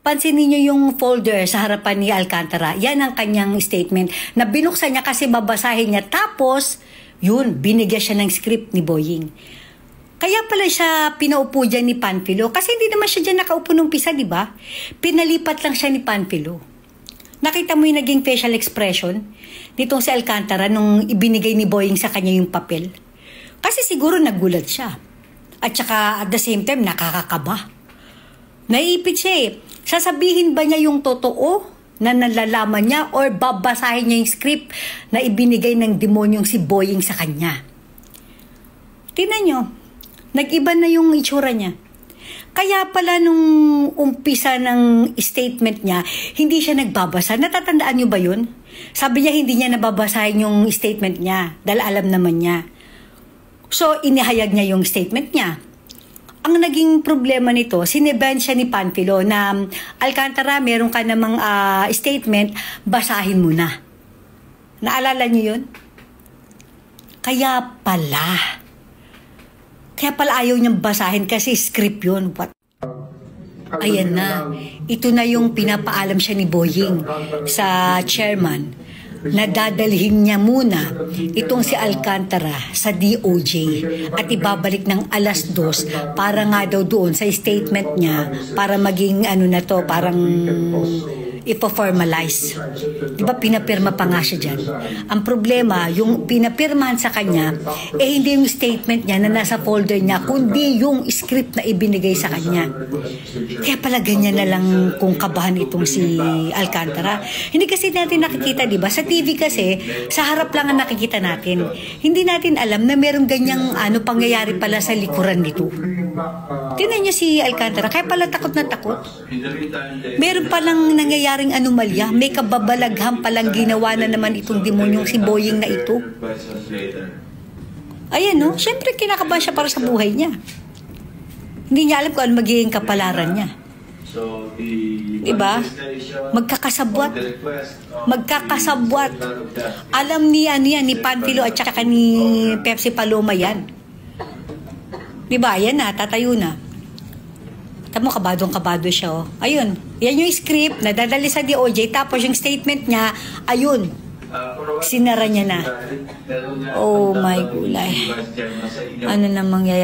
Pansinin niyo yung folder sa harapan ni Alcantara. Yan ang kanyang statement na binuksan niya kasi babasahin niya. Tapos, yun, binigyan siya ng script ni Boying. Kaya pala siya pinaupo dyan ni Panfilo. Kasi hindi naman siya dyan nakaupo nung pisa, di ba? Pinalipat lang siya ni Panfilo. Nakita mo yung naging facial expression nitong si Alcantara nung ibinigay ni Boying sa kanya yung papel. Kasi siguro nagulat siya. At saka at the same time, nakakakaba. Naiipit siya eh. Sasabihin ba niya yung totoo na nalalaman niya or babasahin niya yung script na ibinigay ng demonyong si Boying sa kanya? Tingnan niyo, nag-iba na yung itsura niya. Kaya pala nung umpisa ng statement niya, hindi siya nagbabasa. Natatandaan niyo ba yun? Sabi niya hindi niya nababasahin yung statement niya dahil alam naman niya. So, inihayag niya yung statement niya. Ang naging problema nito, sineban siya ni Panfilo na Alcantara, meron ka namang statement, basahin mo na. Naalala niyo yun? Kaya pala ayaw niyang basahin kasi script yun. What? Ayan na. Ito na yung pinapaalam siya ni Boying sa chairman na dadalhin niya muna itong si Alcantara sa DOJ at ibabalik ng 2:00 para nga daw doon sa statement niya para maging ano na to, parang ipo-formalize. Diba pinapirma pa nga siya dyan? Ang problema, yung pinapirmahan sa kanya, hindi yung statement niya na nasa folder niya, kundi yung script na ibinigay sa kanya. Kaya pala ganyan na lang kung kabahan itong si Alcantara. Hindi kasi natin nakikita, diba? Sa TV kasi, sa harap lang ang nakikita natin. Hindi natin alam na merong ganyang pangyayari pala sa likuran nito. Tingnan niyo si Alcantara, kaya pala takot na takot. Meron palang nangyayaring anomalya, may kababalaghan palang ginawa na naman itong demonyong si Boying na ito. Ayan no, syempre kinakabahan siya para sa buhay niya. Hindi niya alam kung ano magiging kapalaran niya. Diba? Magkakasabwat. Alam niya ni Panfilo at saka ni Pepsi Paloma yan. Diba? Yan na, tatayo na. Tamo, kabadong-kabado siya, oh. Ayun, yan yung script na dadali sa DOJ, tapos yung statement niya, ayun, sinara niya na. Oh my gulay. Ano na mangyayari?